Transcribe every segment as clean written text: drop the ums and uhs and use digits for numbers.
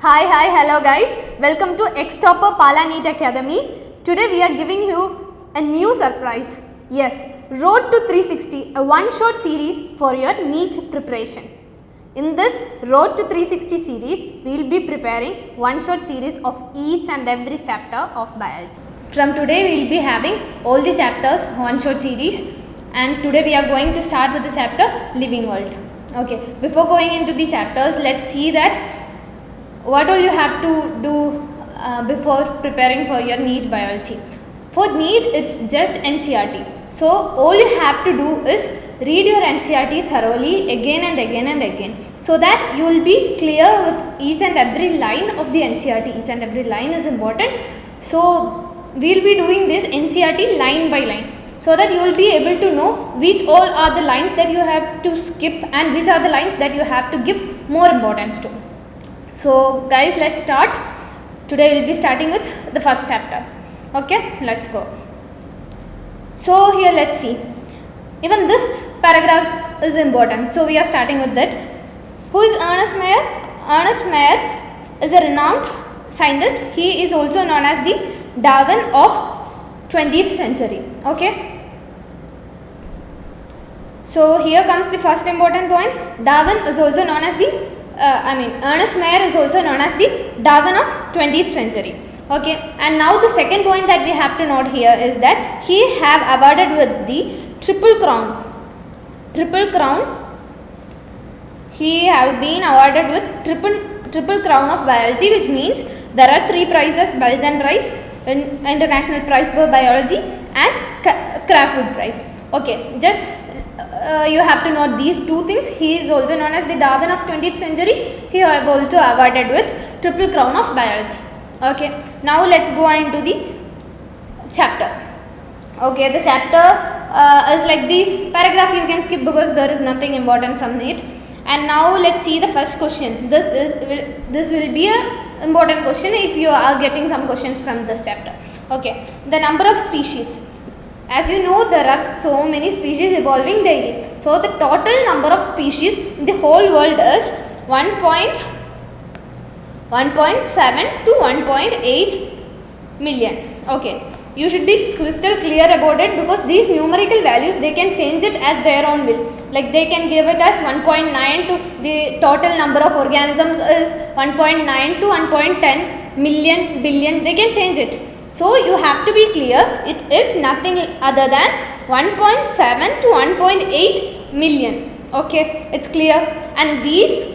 Hello guys. Welcome to Xtopper Pala NEET Academy. Today we are giving you a new surprise. Yes, Road to 360, a one-shot series for your NEET preparation. In this Road to 360 series, we will be preparing one-shot series of each and every chapter of biology. From today we will be having all the chapters one-shot series, and today we are going to start with the chapter Living World. Okay, before going into the chapters, let's see that what all you have to do before preparing for your NEET Biology. For NEET, it's just NCERT. So all you have to do is read your NCERT thoroughly again and again and again, so that you will be clear with each and every line of the NCERT. Each and every line is important. So we will be doing this NCERT line by line, so that you will be able to know which all are the lines that you have to skip and which are the lines that you have to give more importance to. So guys, let's start. Today we'll be starting with the first chapter. Okay, let's go. So here let's see. Even this paragraph is important. So we are starting with that. Who is Ernest Mayr? Ernest Mayr is a renowned scientist. He is also known as the Darwin of 20th century. Okay. So here comes the first important point. Darwin is also known as the Ernest Mayr is also known as the Darwin of 20th century. Okay, and now the second point that we have to note here is that he have awarded with the Triple Crown. Triple Crown. He have been awarded with Triple Crown of Biology, which means there are 3 prizes: Bells and Rice, International Prize for Biology, and Craftwood Prize. Okay, just you have to note these 2 things. He is also known as the Darwin of 20th century. He have also awarded with Triple Crown of Biology. Okay, now let's go into the chapter. Okay, the chapter is like this. Paragraph you can skip because there is nothing important from it. And now let's see the first question. This will be a important question if you are getting some questions from this chapter. Okay, the number of species. As you know, there are so many species evolving daily. So the total number of species in the whole world is 1.7 to 1.8 million. Okay, you should be crystal clear about it, because these numerical values, they can change it as their own will. Like they can give it as 1.9 to the total number of organisms is 1.9 to 1.10 million billion. They can change it. So you have to be clear, it is nothing other than 1.7 to 1.8 million. Okay, it's clear. And these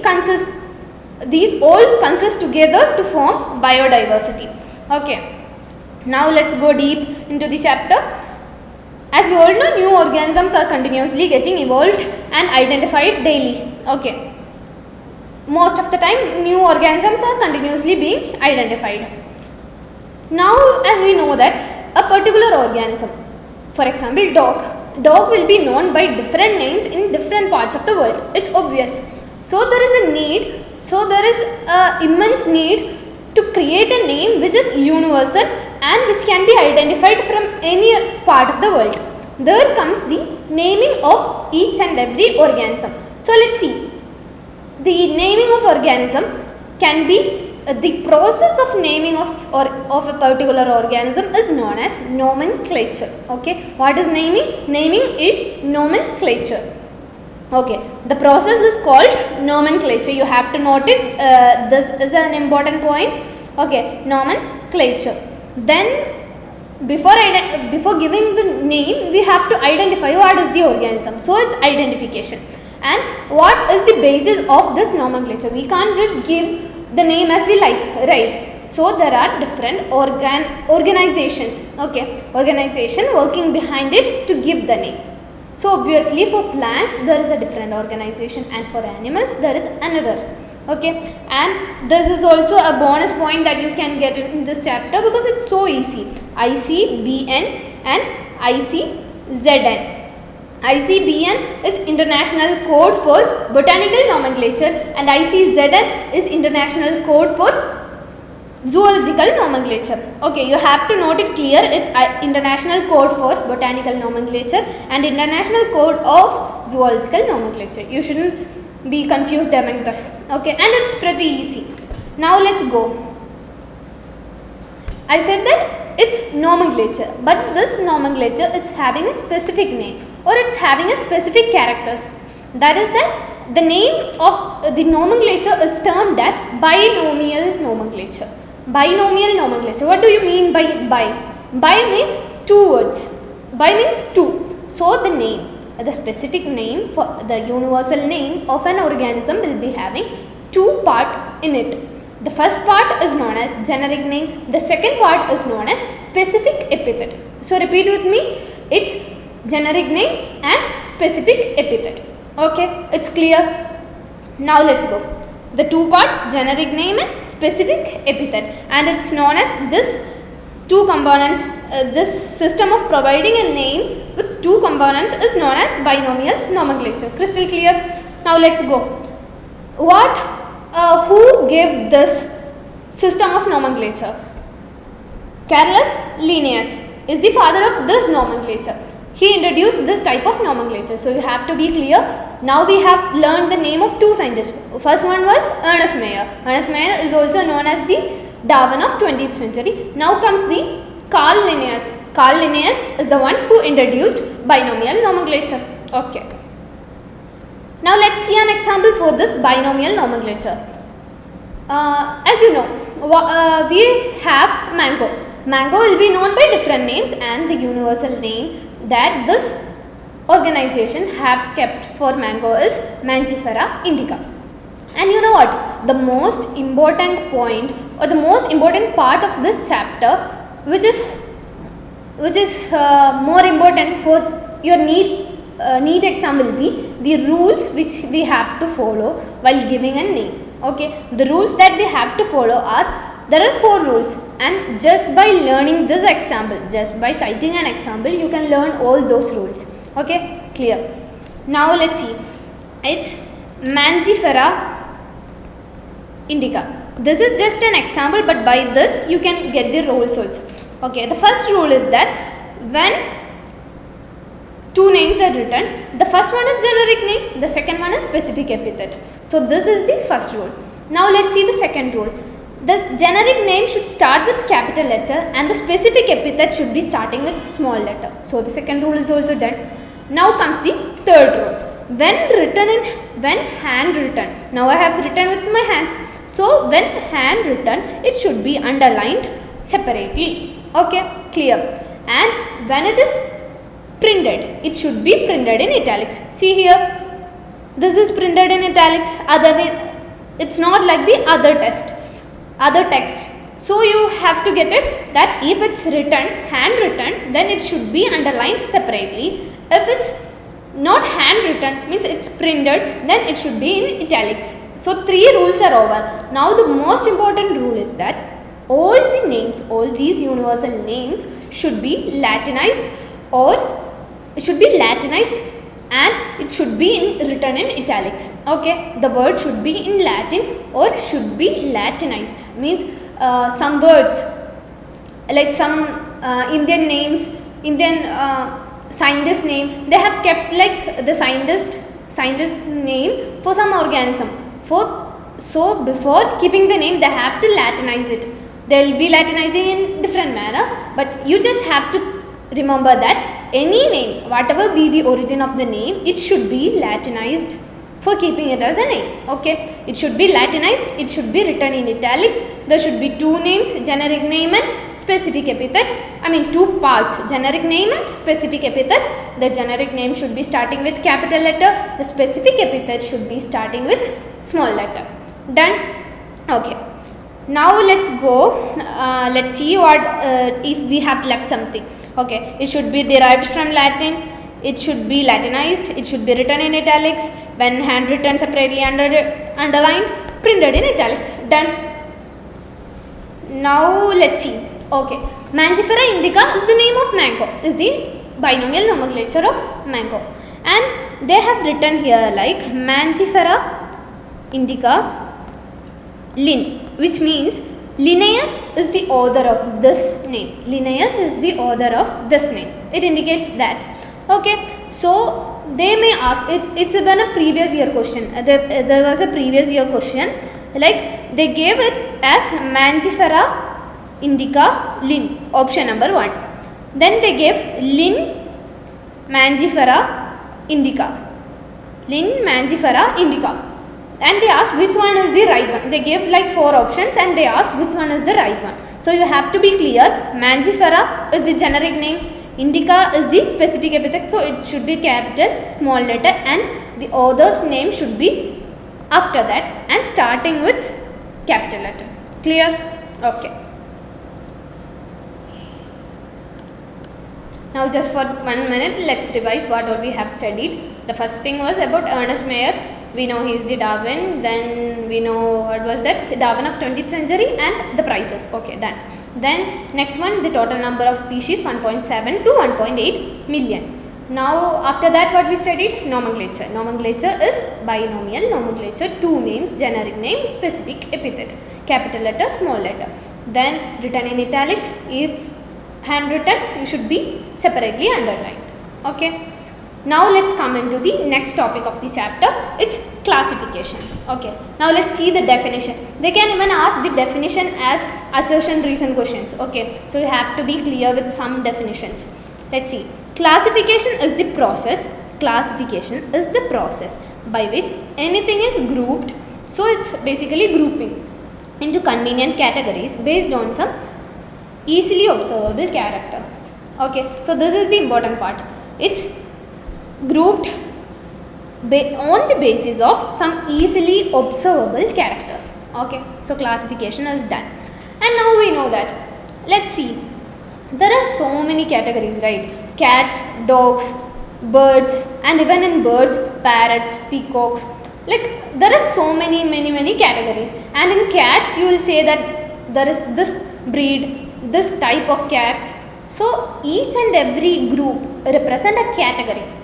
all consist together to form biodiversity. Okay, now let's go deep into the chapter. As we all know, new organisms are continuously getting evolved and identified daily. Okay, most of the time new organisms are continuously being identified. Now, as we know that a particular organism, for example dog will be known by different names in different parts of the world. It's obvious. So there is a need, immense need to create a name which is universal and which can be identified from any part of the world. There comes the naming of each and every organism. So let's see. The naming of organism can be the process of naming of a particular organism is known as nomenclature. Okay, what is naming? Naming is nomenclature. Okay, the process is called nomenclature. You have to note it. This is an important point. Okay, nomenclature. Then before giving the name, we have to identify what is the organism. So it's identification. And what is the basis of this nomenclature? We can't just give the name as we like, right? So there are different organizations. Okay, organization working behind it to give the name. So obviously for plants there is a different organization, and for animals there is another. Okay, and this is also a bonus point that you can get in this chapter because it's so easy. ICBN and ICZN. ICBN is International Code for Botanical Nomenclature, and ICZN is International Code for Zoological Nomenclature. Okay, you have to note it clear. It's International Code for Botanical Nomenclature and International Code of Zoological Nomenclature. You shouldn't be confused among this. Okay, and it's pretty easy. Now let's go. I said that it's nomenclature, but this nomenclature is having a specific name or it's having a specific characters. That is that the name of the nomenclature is termed as binomial nomenclature. Binomial nomenclature. What do you mean by bi? Bi means two words. Bi means two. So the name, the specific name for the universal name of an organism will be having two parts in it. The first part is known as generic name. The second part is known as specific epithet. So repeat with me. It's generic name and specific epithet. Okay, it's clear. Now let's go. The two parts, generic name and specific epithet, and it's known as this two components. This system of providing a name with two components is known as binomial nomenclature. Crystal clear? Now let's go. Who gave this system of nomenclature? Carolus Linnaeus is the father of this nomenclature. He introduced this type of nomenclature. So you have to be clear. Now we have learned the name of two scientists. First one was Ernest Mayr. Ernest Mayr is also known as the Darwin of 20th century. Now comes the Carl Linnaeus. Carl Linnaeus is the one who introduced binomial nomenclature. Okay. Now let's see an example for this binomial nomenclature. As you know, we have mango. Mango will be known by different names, and the universal name that this organization have kept for mango is Mangifera indica. And you know what? The most important point or the most important part of this chapter, which is more important for your NEET exam, will be the rules which we have to follow while giving a name. Okay, the rules that we have to follow are, there are 4 rules, and just by learning this example, just by citing an example, you can learn all those rules. Okay, clear. Now let's see. It's Mangifera indica. This is just an example, but by this you can get the rules also. Okay, the first rule is that when two names are written, the first one is generic name, the second one is specific epithet. So this is the first rule. Now let's see the second rule. The generic name should start with capital letter and the specific epithet should be starting with small letter. So the second rule is also done. Now comes the third rule. When handwritten, now I have written with my hands. So when handwritten, it should be underlined separately. Okay, clear. And when it is printed, it should be printed in italics. See here, this is printed in italics. It's not like the other text. So you have to get it that if it's handwritten, then it should be underlined separately. If it's not handwritten, means it's printed, then it should be in italics. So 3 rules are over. Now the most important rule is that all the names, all these universal names should be Latinized, or it should be Latinized and it should be written in italics. Okay, the word should be in Latin or should be Latinized. Means some words like some Indian names, Indian scientist name, they have kept like the scientist name for some organism. So before keeping the name, they have to Latinize it. They will be Latinizing in different manner, but you just have to remember that any name, whatever be the origin of the name, it should be Latinized for keeping it as a name. Okay, it should be Latinized, it should be written in italics. There should be 2 names, generic name and specific epithet. I mean 2 parts, generic name and specific epithet. The generic name should be starting with capital letter, the specific epithet should be starting with small letter. Done? Okay. Now let's go, let's see what if we have left something. Okay, it should be derived from Latin, it should be Latinized, it should be written in italics, when handwritten separately underlined, printed in italics. Done. Now let's see. Okay, Mangifera indica is the name of mango, is the binomial nomenclature of mango, and they have written here like Mangifera indica Lin, which means Linnaeus is the author of this name. Linnaeus is the author of this name. It indicates that. Okay, so they may ask, it's even a previous year question. There was a previous year question, like they gave it as Mangifera indica Linn, option number 1. Then they gave Linn Mangifera indica. Linn Mangifera indica. And they asked which one is the right one. They gave like 4 options and they asked which one is the right one. So you have to be clear. Mangifera is the generic name. Indica is the specific epithet. So it should be capital, small letter, and the author's name should be after that and starting with capital letter. Clear? Okay. Now just for 1 minute, let's revise what all we have studied. The first thing was about Ernest Mayr. We know he is the Darwin. Then we know what was that? Darwin of 20th century and the prices. Okay, done. Then next one, the total number of species 1.7 to 1.8 million. Now after that what we studied? Nomenclature. Nomenclature is binomial nomenclature, 2 names, generic name, specific epithet, capital letter, small letter. Then written in italics. If handwritten, you should be separately underlined. Okay. Now let's come into the next topic of the chapter. It's classification. Okay. Now let's see the definition. They can even ask the definition as assertion reason questions. Okay. So you have to be clear with some definitions. Let's see. Classification is the process. Classification is the process by which anything is grouped. So it's basically grouping into convenient categories based on some easily observable characters. Okay. So this is the important part. It's grouped on the basis of some easily observable characters. Okay, so classification is done. And now we know that. Let's see. There are so many categories, right? Cats, dogs, birds, and even in birds, parrots, peacocks. Like there are so many categories. And in cats, you will say that there is this breed, this type of cats. So each and every group represent a category.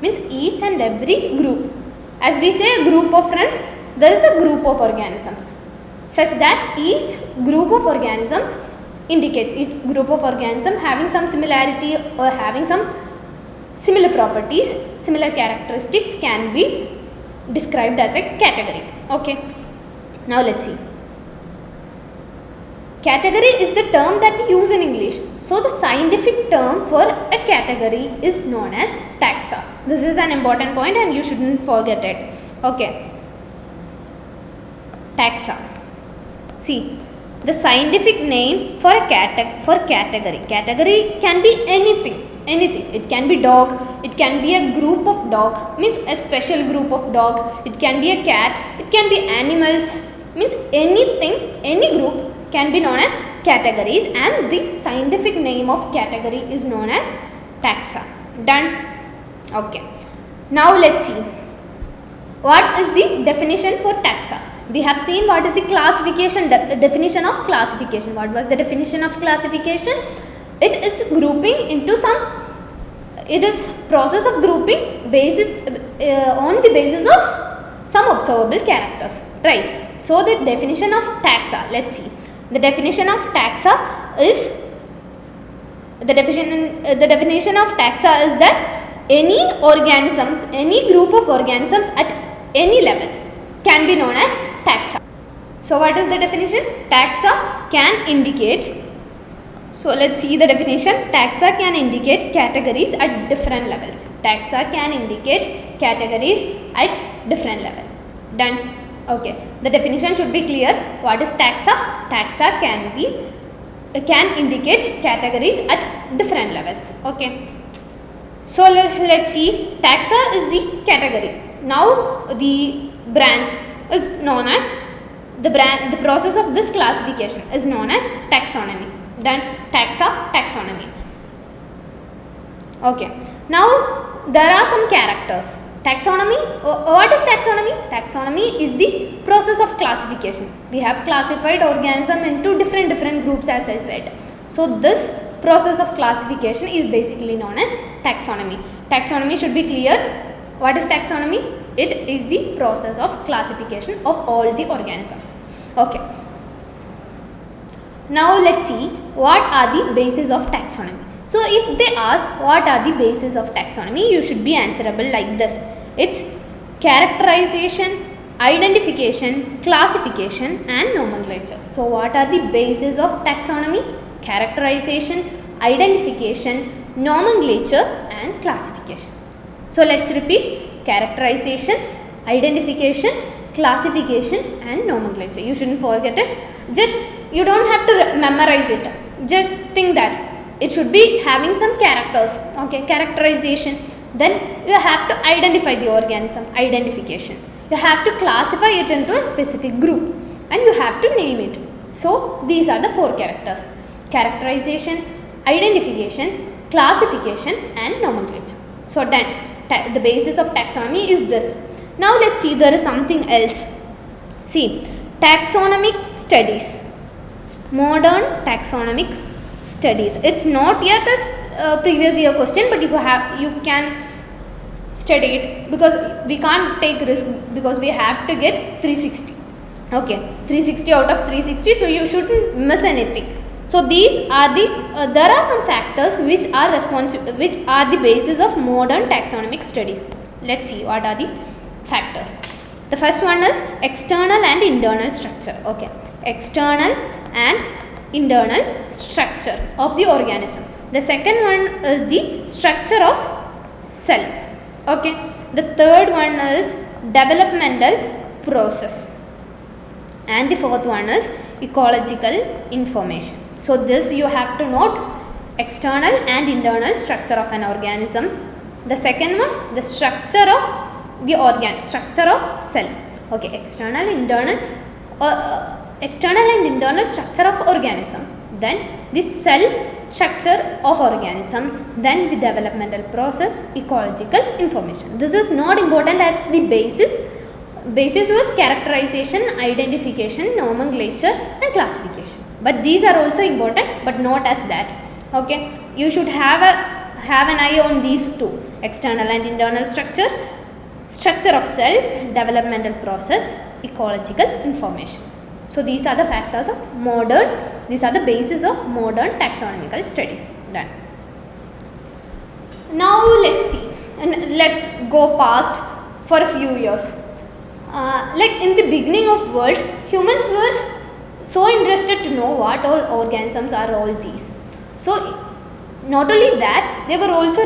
Means each and every group. As we say a group of friends, there is a group of organisms. Such that each group of organisms indicates each group of organism having some similarity or having some similar properties, similar characteristics can be described as a category. Okay. Now let's see. Category is the term that we use in English. So the scientific term for a category is known as taxa. This is an important point and you shouldn't forget it. Okay. Taxa. See, the scientific name for a category. Category can be anything. It can be dog. It can be a group of dog. Means a special group of dog. It can be a cat. It can be animals. Means anything, any group can be known as categories, and the scientific name of category is known as taxa. Done? Okay. Now let's see. What is the definition for taxa? We have seen what is the classification, definition of classification. What was the definition of classification? It is grouping into some, it is process of grouping on the basis of some observable characters. Right. So the definition of taxa, let's see. The definition of taxa is that any organisms, any group of organisms at any level can be known as taxa. So what is the definition? Taxa can indicate, so let's see the definition. Taxa can indicate categories at different levels. Taxa can indicate categories at different level. Done? Okay. The definition should be clear. What is taxa? Taxa can indicate categories at different levels. Okay. So let's see. Taxa is the category. Now the branch is known as the process of this classification is known as taxonomy. Done? Taxonomy. Okay. Now there are some characters. Taxonomy. What is taxonomy? Taxonomy is the process of classification. We have classified organism into different groups, as I said. So this process of classification is basically known as taxonomy. Taxonomy should be clear. What is taxonomy? It is the process of classification of all the organisms. Okay. Now let's see what are the bases of taxonomy. So if they ask what are the bases of taxonomy, you should be answerable like this. It's characterization, identification, classification and nomenclature. So what are the bases of taxonomy? Characterization, identification, nomenclature and classification. So let's repeat: characterization, identification, classification and nomenclature. You shouldn't forget it. Just, you don't have to memorize it. Just think that it should be having some characters. Okay, characterization. Then you have to identify the organism, identification. You have to classify it into a specific group and you have to name it. So these are the 4 characters: characterization, identification, classification and nomenclature. So then the basis of taxonomy is this. Now let's see, there is something else. See, taxonomic studies, modern taxonomic studies. It's not yet a previous year question, but you can study it, because we can't take risk, because we have to get 360. Okay, 360 out of 360, so you shouldn't miss anything. So these are the there are some factors which are the basis of modern taxonomic studies. Let's see what are the factors. The first one is external and internal structure. Okay, external and internal structure of the organism. The second one is the structure of cell. Okay, the third one is developmental process, and the fourth one is ecological information. So this you have to note: external and internal structure of an organism. The second one, the structure of the structure of cell. Okay, external and internal structure of organism, then the cell structure of organism, then the developmental process, ecological information. This is not important as the basis. Basis was characterization, identification, nomenclature and classification. But these are also important, but not as that. Okay, you should have an eye on these 2: external and internal structure, structure of cell, developmental process, ecological information. So these are the factors of these are the basis of modern taxonomical studies. Done. Now let's see, and let's go past for a few years. Like in the beginning of world, humans were so interested to know what all organisms are, all these. So not only that, they were also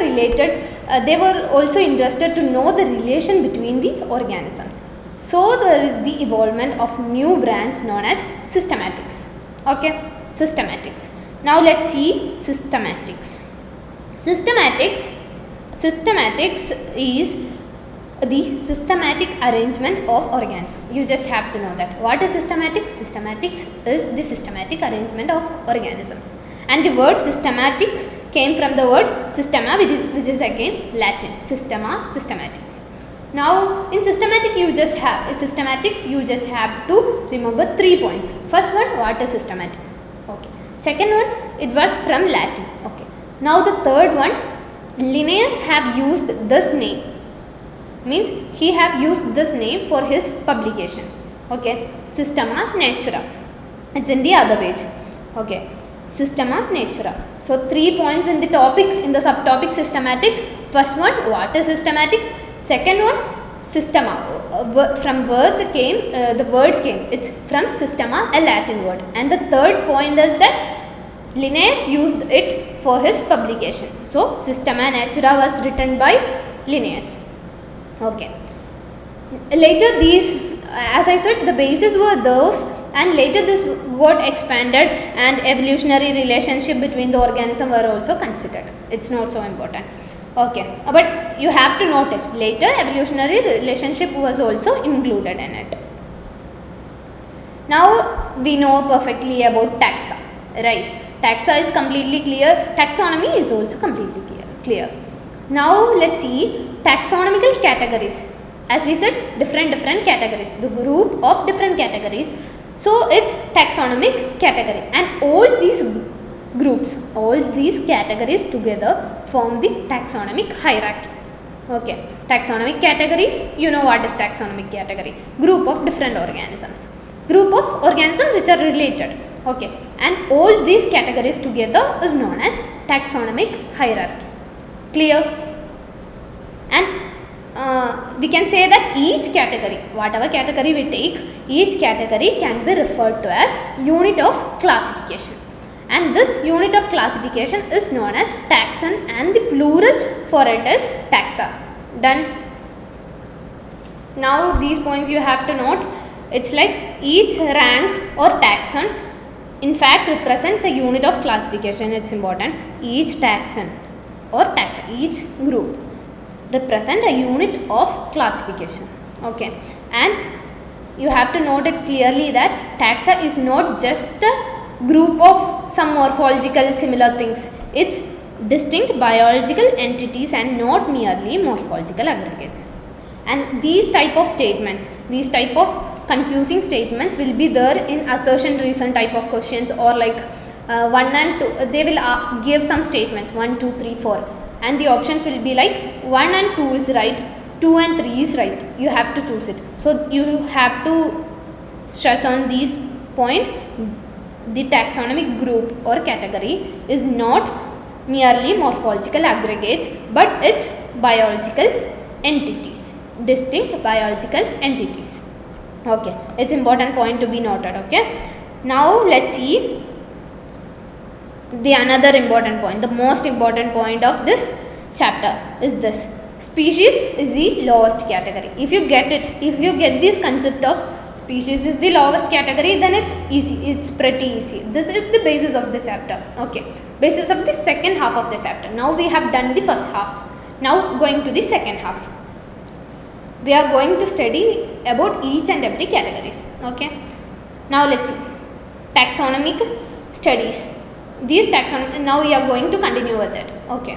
interested to know the relation between the organisms. So there is the evolvement of new branch known as systematics. Okay, systematics. Now let's see systematics. Systematics is the systematic arrangement of organisms. You just have to know that. What is systematic? Systematics is the systematic arrangement of organisms. And the word systematics came from the word systema, which is again Latin. Systema, systematics. Now in systematics you just have to remember 3 points. First one, what is systematics? Okay. Second one, it was from Latin. Okay. Now the third one, Linnaeus have used this name. Means he have used this name for his publication. Okay, Systema Naturae. It's in the other page. Okay, Systema Naturae. So 3 points in the topic, in the subtopic systematics. First one, what is systematics? Second one, systema. From where the word came. It's from systema, a Latin word. And the third point is that Linnaeus used it for his publication. So Systema Naturae was written by Linnaeus. Okay. Later these, as I said, the bases were those, and later this got expanded and evolutionary relationship between the organism were also considered. It's not so important. Okay, but you have to note it. Later evolutionary relationship was also included in it. Now we know perfectly about taxa, right? Taxa is completely clear. Taxonomy is also completely clear. Now let's see taxonomical categories. As we said, different categories, the group of different categories. So it's taxonomic category, and all these groups, all these categories together form the taxonomic hierarchy. Okay, taxonomic categories, you know what is taxonomic category? Group of different organisms. Group of organisms which are related. Okay, and all these categories together is known as taxonomic hierarchy. Clear? And we can say that each category, whatever category we take, each category can be referred to as unit of classification, and this unit of classification is known as taxon, and the plural for it is taxa. Done. Now these points you have to note. It's like each rank or taxon in fact represents a unit of classification. It's important. Each taxon or taxa, each group represent a unit of classification. Okay, and you have to note it clearly that taxa is not just a group of some morphological similar things. It's distinct biological entities and not merely morphological aggregates. And these type of statements, these type of confusing statements will be there in assertion reason type of questions, or like 1 and 2, they will give some statements 1, 2, 3, 4, and the options will be like 1 and 2 is right, 2 and 3 is right. You have to choose it. So you have to stress on these point. The taxonomic group or category is not merely morphological aggregates, but it's biological entities, distinct biological entities. Okay, it's important point to be noted. Okay, now let's see the another important point, the most important point of this chapter is this: species is the lowest category. If you get it, if you get this concept of species is the lowest category, then it's easy, it's pretty easy. This is the basis of the chapter. Okay, basis of the second half of the chapter. Now we have done the first half. Now going to the second half, we are going to study about each and every categories. Okay, now let's see taxonomic studies. These taxonomy, now we are going to continue with it. Okay,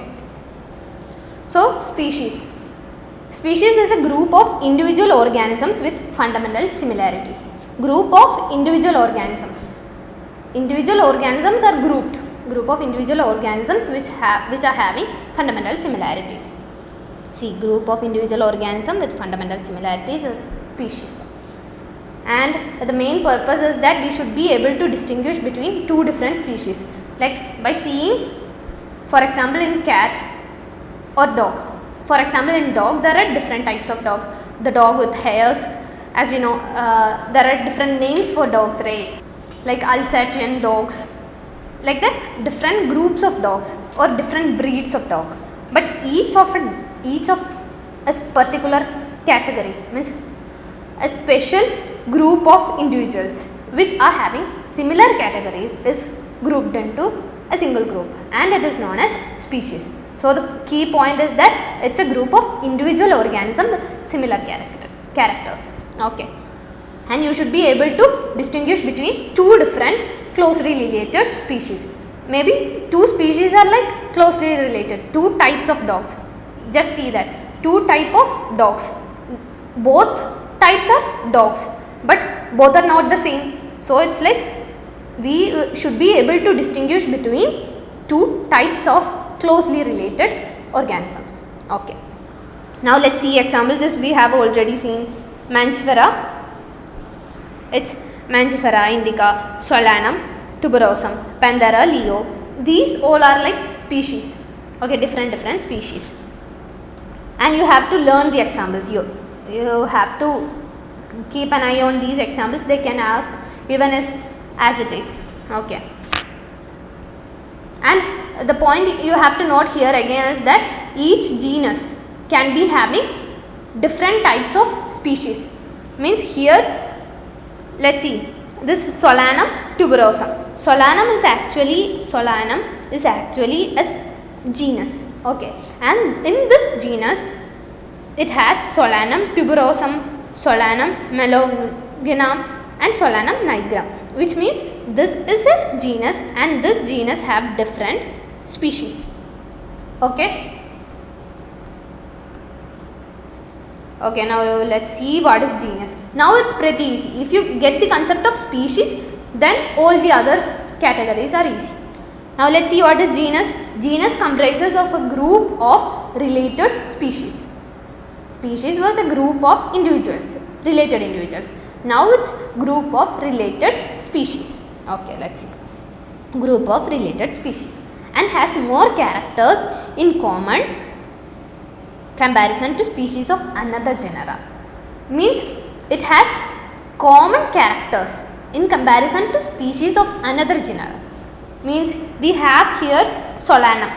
so species is a group of individual organisms with fundamental similarities. Group of individual organisms. Individual organisms are grouped. Group of individual organisms which are having fundamental similarities. See, group of individual organism with fundamental similarities is species. And the main purpose is that we should be able to distinguish between two different species. Like by seeing, for example, in cat or dog. For example, in dog there are different types of dog. The dog with hairs, as we know, there are different names for dogs, right? Like Alsatian dogs, like that, different groups of dogs or different breeds of dog. But each of a particular category means a special group of individuals which are having similar categories is grouped into a single group, and it is known as species. So the key point is that it's a group of individual organisms with similar characters. Okay, and you should be able to distinguish between two different closely related species. Maybe two species are like closely related, two types of dogs. Just see that, two type of dogs. Both types are dogs, but both are not the same. So it's like we should be able to distinguish between two types of closely related organisms. Okay, now let's see example. This we have already seen. Mangifera, it's Mangifera indica, Solanum tuberosum, Panthera leo. These all are like species. Okay, different species, and you have to learn the examples. You have to keep an eye on these examples. They can ask even as it is. Okay, and the point you have to note here again is that each genus can be having different types of species. Means here, let's see this Solanum tuberosum. Solanum is actually a genus. Okay, and in this genus it has Solanum tuberosum, Solanum melongena and Solanum nigra, which means this is a genus and this genus have different species. Okay. Okay, now let's see what is genus. Now it's pretty easy. If you get the concept of species, then all the other categories are easy. Now let's see what is genus. Genus comprises of a group of related species. Species was a group of individuals, related individuals. Now it's group of related species. Okay, let's see. Group of related species and has more characters in common comparison to species of another genera. Means it has common characters in comparison to species of another genera. Means we have here Solanum.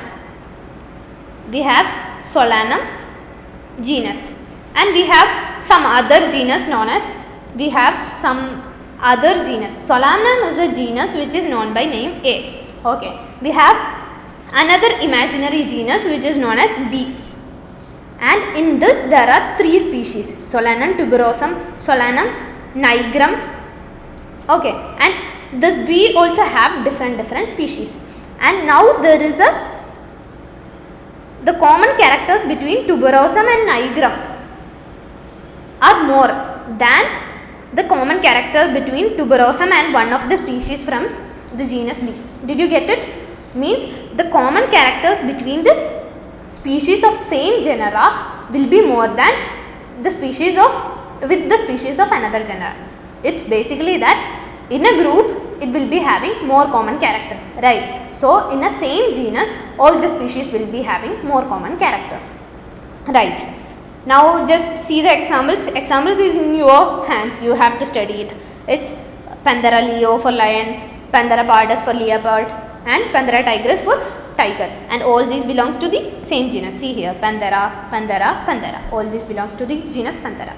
We have Solanum genus, and we have some other genus known as, Solanum is a genus which is known by name A. Okay. We have another imaginary genus which is known as B. And in this there are 3 species: Solanum tuberosum, Solanum nigrum. Okay. And this B also have different species. And now there is the common characters between tuberosum and nigrum are more than the common character between tuberosum and one of the species from the genus B. Did you get it? Means the common characters between the species of same genera will be more than the species of another genera. It's basically that in a group it will be having more common characters, right? So in a same genus all the species will be having more common characters, right? Now just see the examples. Examples is in your hands, you have to study it. It's Panthera leo for lion, Panthera pardus for leopard, and Panthera tigris for tiger, and all these belongs to the same genus. See here, Panthera, Panthera, Panthera, all this belongs to the genus Panthera.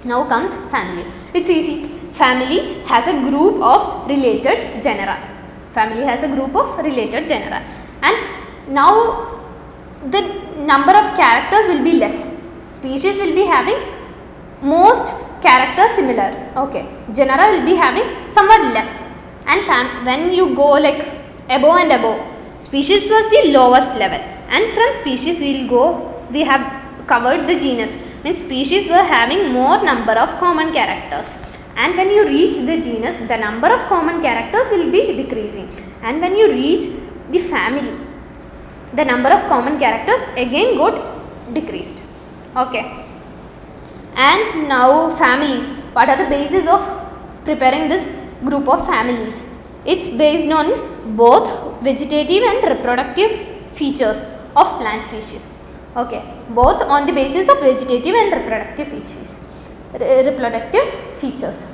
Now comes family. It's easy. Family has a group of related genera. Family has a group of related genera, and now the number of characters will be less. Species will be having most characters similar. Okay, genera will be having somewhat less, and when you go like above and above, species was the lowest level, and from species we have covered the genus. Means species were having more number of common characters, and when you reach the genus the number of common characters will be decreasing, and when you reach the family the number of common characters again got decreased. Okay. And now families. What are the basis of preparing this group of families? It's based on both vegetative and reproductive features of plant species. Okay, both on the basis of vegetative and reproductive features.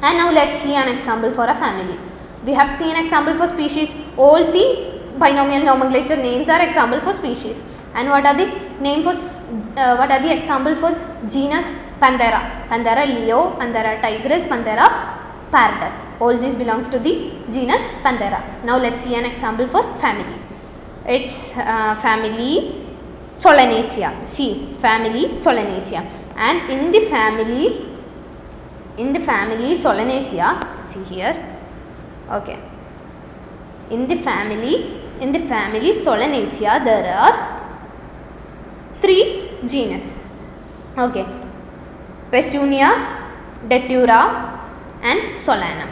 And now let's see an example for a family. We have seen example for species. All the binomial nomenclature names are example for species. And what are the example for genus? Panthera, Panthera leo, Panthera tigris, Panthera pardus. All these belongs to the genus Panthera. Now let's see an example for family. It's family Solanaceae. See, family Solanaceae, and in the family Solanaceae, see here. Okay, in the family Solanaceae there are 3 genus. Okay, Petunia, Datura, and Solanum.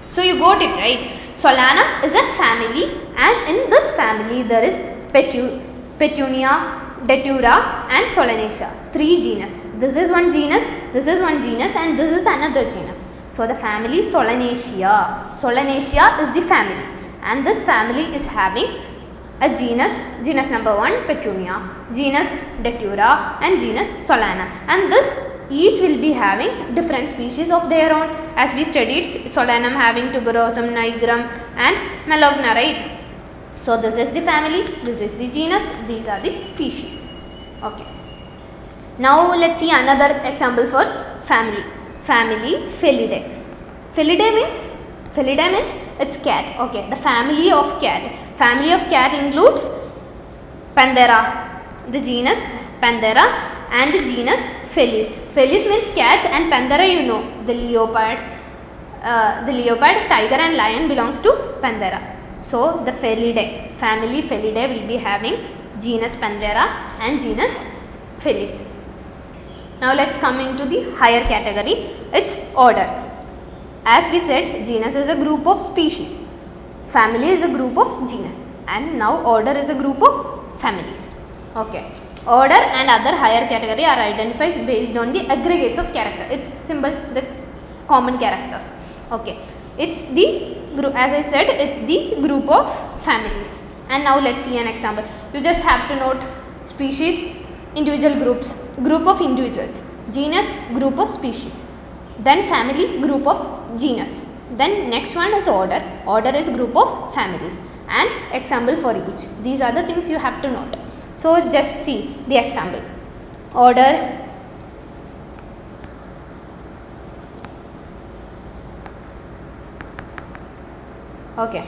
So you got it, right? Solanum is a family, and in this family there is Petunia, Datura, and Solanaceae. 3 genus. This is one genus, this is one genus, and this is another genus. So the family Solanaceae. Solanaceae is the family, and this family is having a genus number 1 Petunia, genus Datura, and genus Solanum, and this each will be having different species of their own, as we studied Solanum having tuberosum, nigrum, and melogna, right? So this is the family, this is the genus, these are the species. Okay. Now let's see another example for family. Family Felidae. Felidae means it's cat. Okay, the family of cat. Family of cat includes Panthera, the genus Panthera, and the genus Felis. Felis means cats, and Panthera you know, the leopard, tiger, and lion belongs to Panthera. So the Felidae, family Felidae will be having genus Panthera and genus Felis. Now let's come into the higher category. It's order. As we said, genus is a group of species, family is a group of genus, and now order is a group of families. Okay. Order and other higher category are identified based on the aggregates of character. It's symbol, the common characters. Okay. It's the group, as I said, it's the group of families. And now let's see an example. You just have to note species individual groups, group of individuals. Genus, group of species. Then family, group of genus. Then next one is order. Order is group of families, and example for each. These are the things you have to note. So just see the example. Order, okay.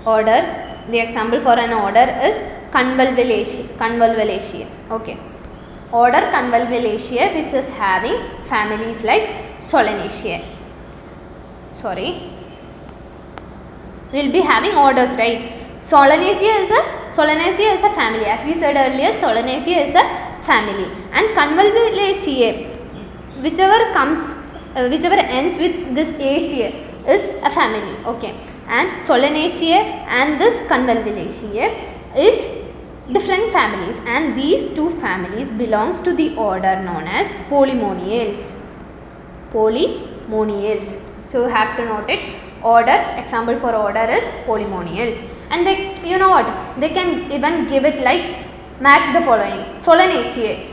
Order, the example for an order is Convolvulaceae. Okay. Order Convolvulaceae, which is having families like Solanaceae. Sorry, we will be having orders, right? Solanaceae is a family. As we said earlier, Solanaceae is a family, and Convolvulaceae, whichever ends with this Aceae is a family. Okay, and Solanaceae and this Convolvulaceae is different families, and these two families belongs to the order known as Polymoniales. So you have to note it. Order, example for order is Polymoniales, and they, you know what, they can even give it like match the following. Solanaceae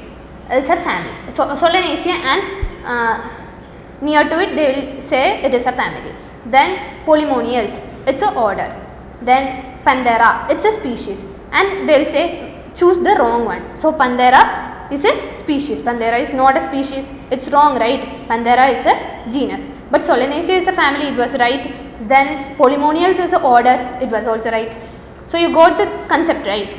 is a family. Solanaceae, and near to it they will say it is a family. Then Polymoniales, it's a order. Then Panthera, it's a species, and they will say choose the wrong one. So Panthera is a species. Panthera is not a species. It's wrong, right? Panthera is a genus. But Solanaceae is a family. It was right. Then Polymoniales is a order. It was also right. So you got the concept, right?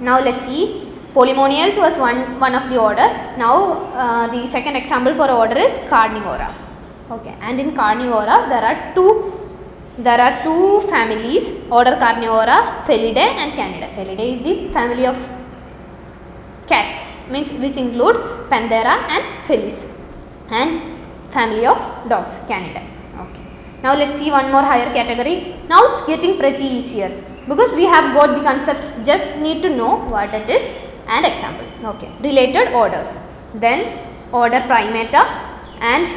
Now let's see. Polymoniales was one of the order. Now the second example for order is Carnivora. Okay, and in Carnivora there are two families, order Carnivora, Felidae and Canidae. Felidae is the family of cats, means which include Panthera and Felis, and family of dogs, Canidae. Okay. Now let's see one more higher category. Now it's getting pretty easier because we have got the concept, just need to know what it is and example. Okay. Related orders. Then order Primata and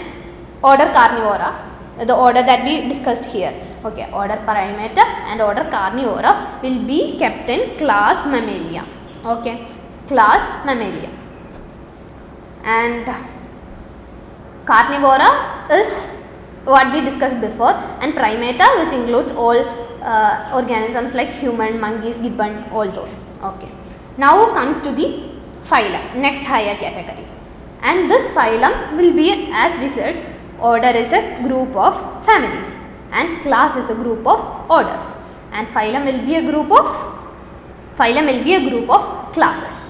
order Carnivora, the order that we discussed here. Okay, order Primata and order Carnivora will be kept in class Mammalia. Okay, class Mammalia. And Carnivora is what we discussed before, and Primata, which includes all organisms like human, monkeys, gibbon, all those. Okay. Now comes to the phylum, next higher category, and this phylum will be, as we said, order is a group of families and class is a group of orders, and phylum will be a group of classes.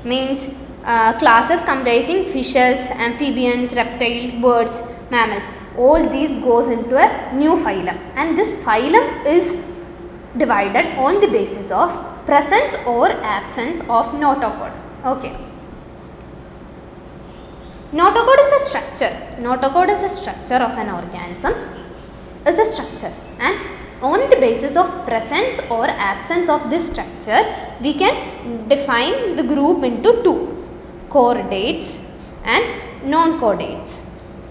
Means classes comprising fishes, amphibians, reptiles, birds, mammals. All these goes into a new phylum, and this phylum is divided on the basis of presence or absence of notochord. Okay. Notochord is a structure. Notochord is a structure of an organism. Is a structure, and on the basis of presence or absence of this structure, we can define the group into two: chordates and non-chordates.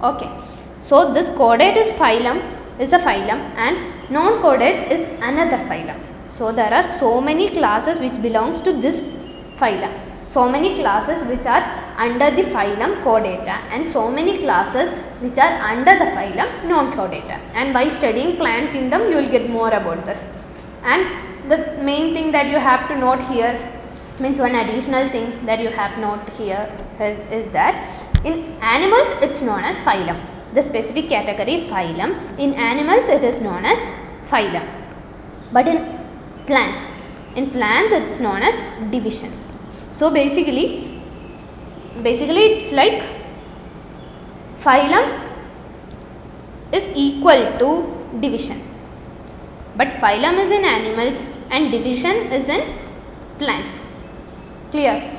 Okay. So this chordate is a phylum, and non-chordates is another phylum. So there are so many classes which belongs to this phylum. So many classes which are under the phylum Chordata, and so many classes which are under the phylum Non-Chordata. And while studying plant kingdom, you will get more about this. And the main thing that you have to note here, means one additional thing that you have note here is that in animals it's known as phylum. The specific category phylum, in animals it is known as phylum. But in plants it's known as division. So basically it's like phylum is equal to division, but phylum is in animals and division is in plants. Clear?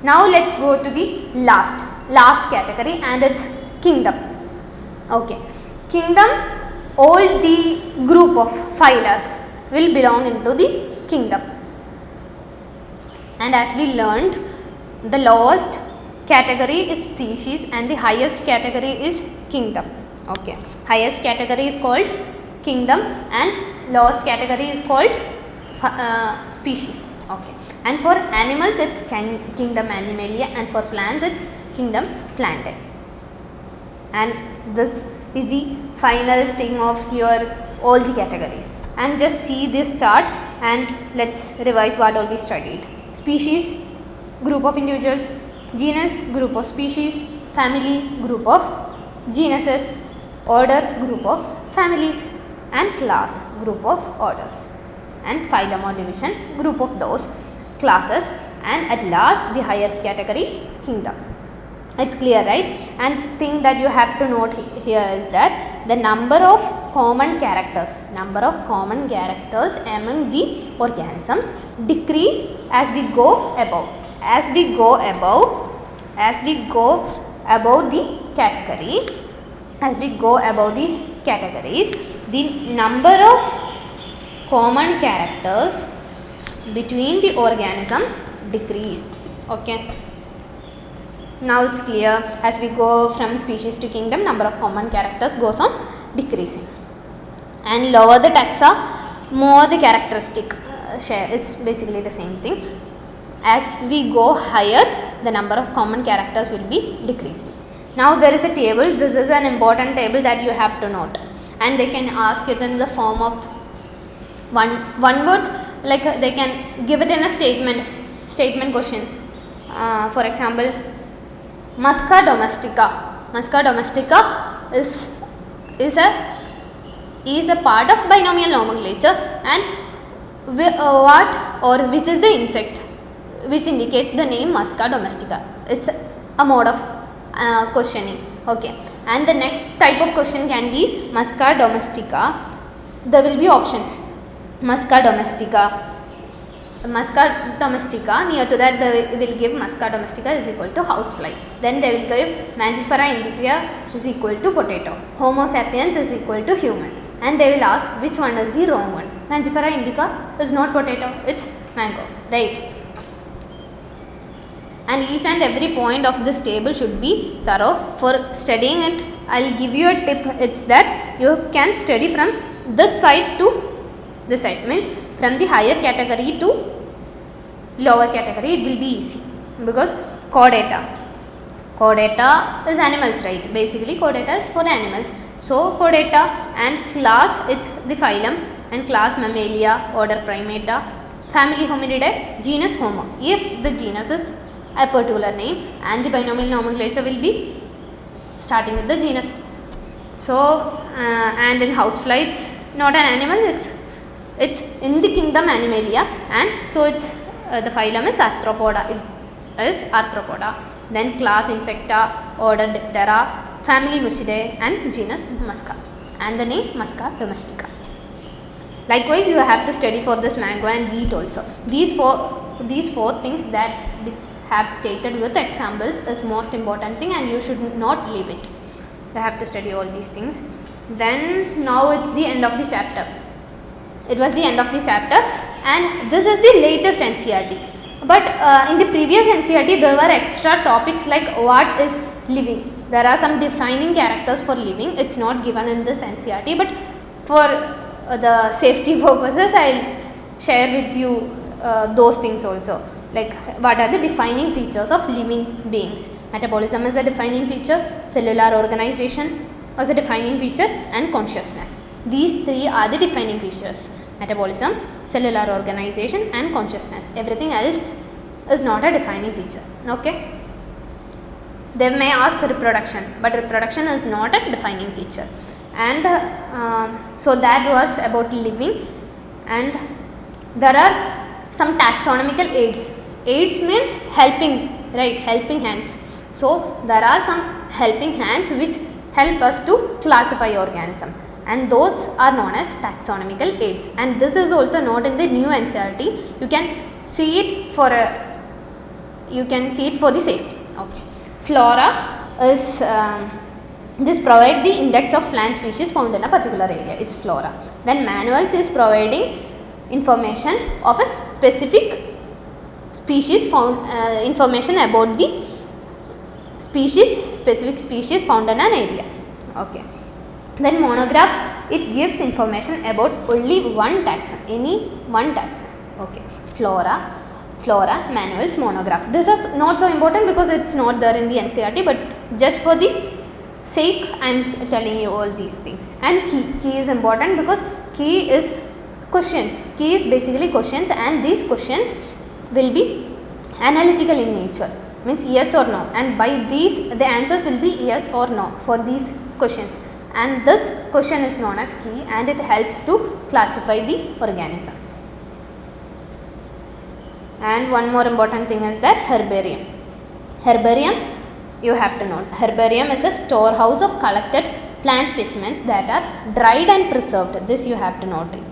Now let's go to the last category, and it's kingdom. Okay, kingdom, all the group of phylums will belong into the kingdom. And as we learned, the lowest category is species and the highest category is kingdom. Okay, highest category is called kingdom and lowest category is called species. Okay, and for animals it's kingdom Animalia, and for plants it's kingdom Plantae. And this is the final thing of your all the categories. And just see this chart and let's revise what all we studied. Species, group of individuals; genus, group of species; family, group of genuses; order, group of families; and class, group of orders; and phylum or division, group of those classes; and at last the highest category, kingdom. It's clear, right? And thing that you have to note here is that the number of common characters among the organisms decrease as we go above. As we go above the categories, the number of common characters between the organisms decrease. Okay. Now it's clear, as we go from species to kingdom, number of common characters goes on decreasing. And lower the taxa, more the characteristic share. It's basically the same thing. As we go higher, the number of common characters will be decreasing. Now there is a table. This is an important table that you have to note, and they can ask it in the form of one words, like they can give it in a statement question. For example, Musca domestica. Musca domestica is a part of binomial nomenclature, and which is the insect which indicates the name Musca domestica. It's a mode of questioning. Okay, and the next type of question can be Musca domestica. There will be options. Musca domestica. Near to that they will give Musca domestica is equal to housefly. Then they will give Mangifera indica is equal to potato. Homo sapiens is equal to human. And they will ask which one is the wrong one. Mangifera indica is not potato, it's mango, right? And each and every point of this table should be thorough. For studying it, I will give you a tip. It's that you can study from this side to this side, means from the higher category to lower category. It will be easy because chordata is animals, right? Basically chordata is for animals. So chordata, and class, it's the phylum, and class Mammalia, order Primata, family Hominidae, genus Homo. If the genus is a particular name, and the binomial nomenclature will be starting with the genus. So and in housefly it's not an animal, it's in the kingdom Animalia, and so it's the phylum is Arthropoda. It is Arthropoda. Then class Insecta, order Diptera, family Muscidae, and genus Musca, and the name Musca domestica. Likewise, you have to study for this mango and wheat also. These four things that which have stated with examples is most important thing, and you should not leave it. You have to study all these things. Then now it's the end of the chapter. It was the end of the chapter, and this is the latest NCERT. But in the previous NCERT there were extra topics like what is living. There are some defining characters for living. It's not given in this NCERT, but for the safety purposes I will share with you those things also. Like what are the defining features of living beings. Metabolism is a defining feature, cellular organization is a defining feature, and consciousness. These three are the defining features: metabolism, cellular organization, and consciousness. Everything else is not a defining feature. Okay. They may ask reproduction, but reproduction is not a defining feature. And so that was about living. And there are some taxonomical aids. Aids means helping, right? Helping hands. So there are some helping hands which help us to classify organism, and those are known as taxonomical aids. And this is also not in the new NCERT. You can see it for the safety. Okay. Flora is this provide the index of plant species found in a particular area. It's flora. Then manuals is providing information of a specific species found, information about the specific species found in an area. Okay. Then monographs, it gives information about only one taxon, any one taxon. Okay. Flora. flora, manuals, monographs. This is not so important because it's not there in the NCERT, but just for the sake I am telling you all these things. And key is important because key is questions. Key is basically questions, and these questions will be analytical in nature, means yes or no, and by these the answers will be yes or no for these questions, and this question is known as key, and it helps to classify the organisms. And one more important thing is that herbarium. Herbarium, you have to note, herbarium is a storehouse of collected plant specimens that are dried and preserved. This you have to note it.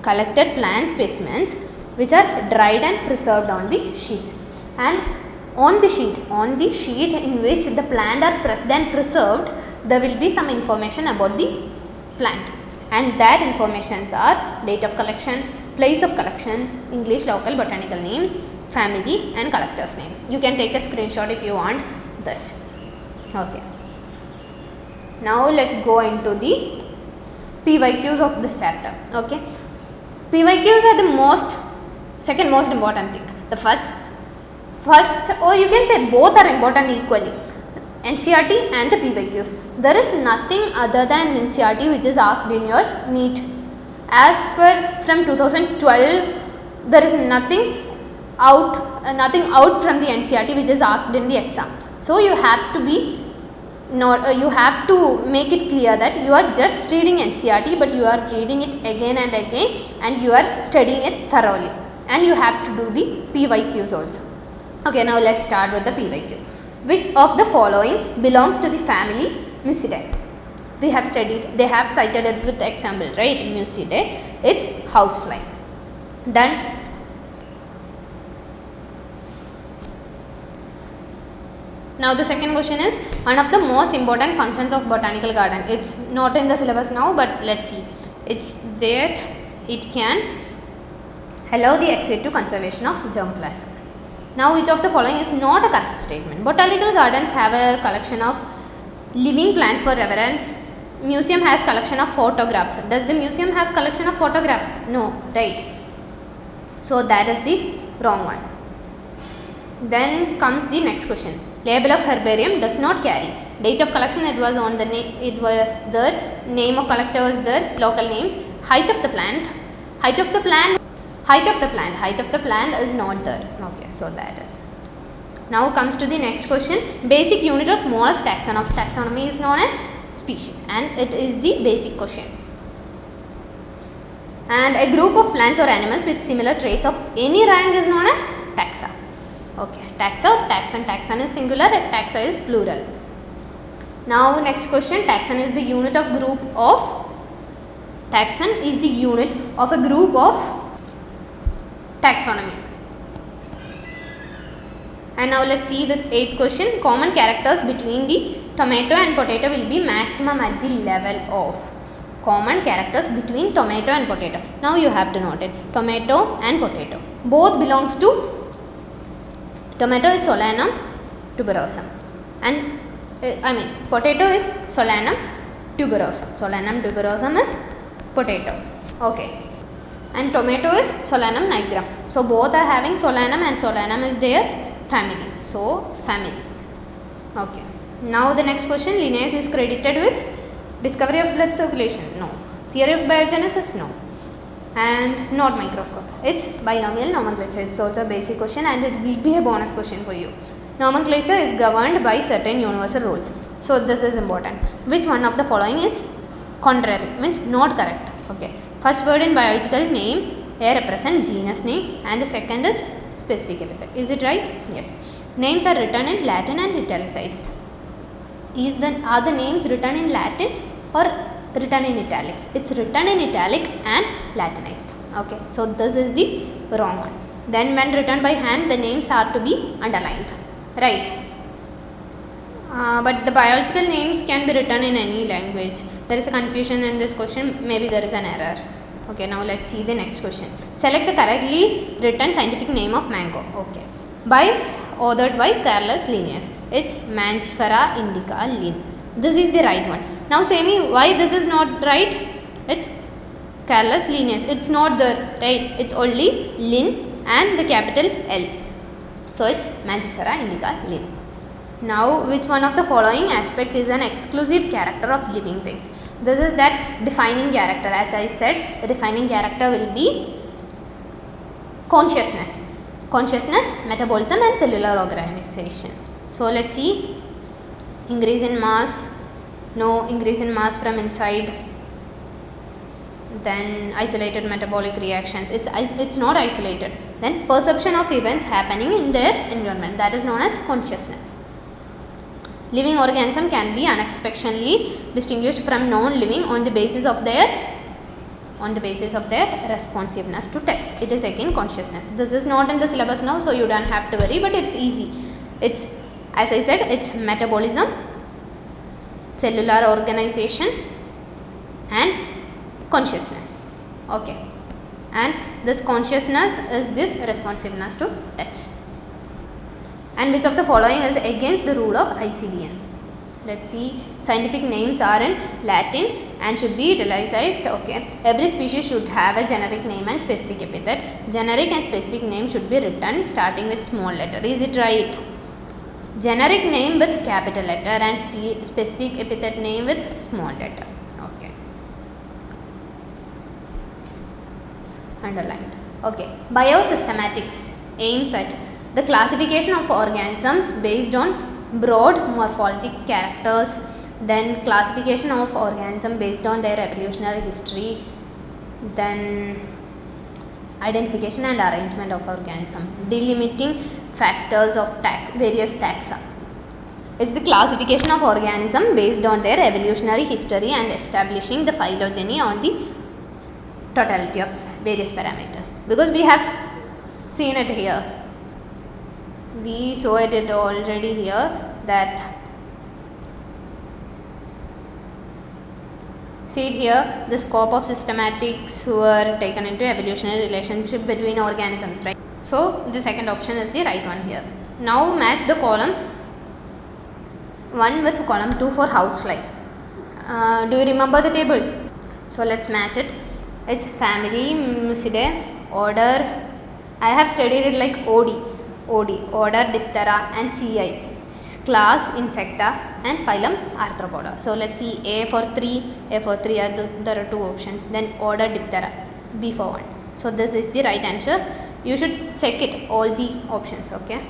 Collected plant specimens which are dried and preserved on the sheets, and on the sheet in which the plant are pressed and preserved, there will be some information about the plant, and that informations are date of collection, place of collection, English local botanical names, family and collector's name. You can take a screenshot if you want this. Okay. Now let's go into the PYQs of this chapter. Okay. PYQs are the second most important thing. The first, or you can say both are important equally, NCERT and the PYQs. There is nothing other than NCERT which is asked in your NEET. As per from 2012, there is nothing out from the NCERT which is asked in the exam. So you have to you have to make it clear that you are just reading NCERT, but you are reading it again and again, and you are studying it thoroughly, and you have to do the PYQs also. Okay, now let's start with the PYQ. Which of the following belongs to the family Mucidae? We have studied, they have cited it with example, right? Mucidae, it's housefly. Done. Now the second question is one of the most important functions of botanical garden. It's not in the syllabus now, but let's see. It's that it can allow the exit to conservation of germplasm. Now which of the following is not a correct statement? Botanical gardens have a collection of living plants for reference. Museum has collection of photographs. Does the museum have collection of photographs? No, right. So that is the wrong one. Then comes the next question. Label of herbarium does not carry date of collection. It was on the it was there. Name of collector was there. Local names. Height of the plant. Height of the plant is not there. Okay, so that is. Now comes to the next question. Basic unit of smallest taxon of taxonomy is known as species, and it is the basic question. And a group of plants or animals with similar traits of any rank is known as taxa. Okay, taxa or taxon. Taxon is singular and taxa is plural. Now next question. Taxon is the unit of group of. Taxon is the unit of a group of taxonomy. And now let's see the 8th question. Common characters between the tomato and potato will be maximum at the level of. Common characters between tomato and potato. Now you have to note it. Tomato and potato both belongs to. Tomato is Solanum tuberosum, and potato is Solanum tuberosum. Solanum tuberosum is potato. Okay. And tomato is Solanum nigrum. So both are having Solanum, and Solanum is their family. So family. Okay. Now the next question. Linnaeus is credited with discovery of blood circulation. No. Theory of biogenesis. No. And not microscope. It's binomial nomenclature. It's also a basic question, and it will be a bonus question for you. Nomenclature is governed by certain universal rules. So this is important. Which one of the following is contrary? Means not correct. Okay. First word in biological name, A represent genus name, and the second is specific epithet. Is it right? Yes. Names are written in Latin and italicized. Are the names written in Latin or written in italics? It's written in italic and Latinized. Okay. So this is the wrong one. Then when written by hand, the names are to be underlined. Right. But the biological names can be written in any language. There is a confusion in this question. Maybe there is an error. Okay, now let's see the next question. Select the correctly written scientific name of mango. Okay. Authored by Carolus Linnaeus. It's Mangifera indica Linn. This is the right one. Now say me why this is not right. It's Carolus Linnaeus. It's not the right. It's only Linn and the capital L. So it's Mangifera indica Linn. Now, which one of the following aspects is an exclusive character of living things? This is that defining character. As I said, the defining character will be consciousness. Consciousness, metabolism and cellular organization. So let's see. Increase in mass, no increase in mass from inside. Then isolated metabolic reactions, it's not isolated. Then perception of events happening in their environment, that is known as consciousness. Living organism can be unexpectedly distinguished from non-living on the basis of their responsiveness to touch. It is again consciousness. This is not in the syllabus now, so you don't have to worry, but it's easy. It's, as I said, it's metabolism, cellular organization and consciousness. Okay, and this consciousness is this responsiveness to touch. And which of the following is against the rule of ICDN? Let's see. Scientific names are in Latin and should be italicized. Okay, every species should have a generic name and specific epithet. Generic and specific name should be written starting with small letter. Is it right? Generic name with capital letter and specific epithet name with small letter. Okay, underlined. Okay, biosystematics aims at the classification of organisms based on broad morphologic characters, then classification of organisms based on their evolutionary history, then identification and arrangement of organism, delimiting factors of various taxa. Is the classification of organism based on their evolutionary history and establishing the phylogeny on the totality of various parameters. Because we have seen it here, we saw it already here, that see it here, the scope of systematics were taken into evolutionary relationship between organisms, right? So the second option is the right one here. Now match the column 1 with column 2 for housefly. Do you remember the table? So let's match it. It's family Musidae, order, I have studied it like OD, order Diptera, and CI, class Insecta, and phylum Arthropoda. So let's see, A for 3 there are two options, then order Diptera, B for 1. So this is the right answer. You should check it, all the options, okay?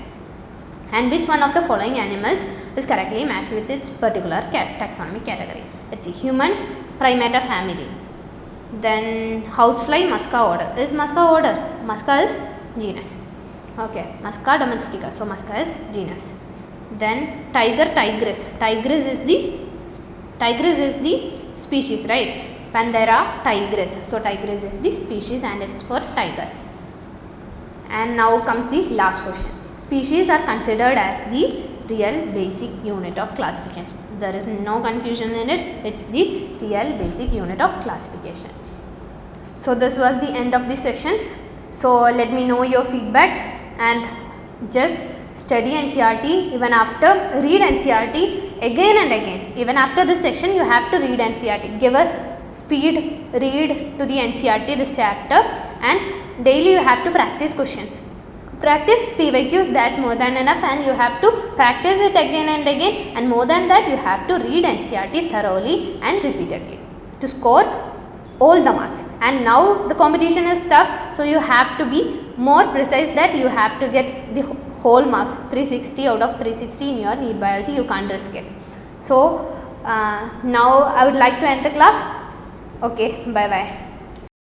And which one of the following animals is correctly matched with its particular taxonomy category? Let's see, humans, Primata family. Then housefly, Musca order. Is Musca order? Musca is genus. Okay, Musca domestica. So Musca is genus. Then tiger, Tigris. Tigris is the species, right? Panthera tigris. So tigris is the species and it's for tiger. And now comes the last question. Species are considered as the real basic unit of classification. There is no confusion in it. It's the real basic unit of classification. So this was the end of the session. So let me know your feedbacks and just study NCERT. Even after, read NCERT again and again. Even after this session, you have to read NCERT. Give a speed read to the NCERT, this chapter, and daily you have to practice questions. Practice PYQs, that's more than enough, and you have to practice it again and again, and more than that you have to read NCERT thoroughly and repeatedly to score all the marks. And now the competition is tough, so you have to be more precise, that you have to get the whole marks, 360 out of 360 in your NEET Biology. You can't risk it. So now I would like to end the class. Okay, bye bye.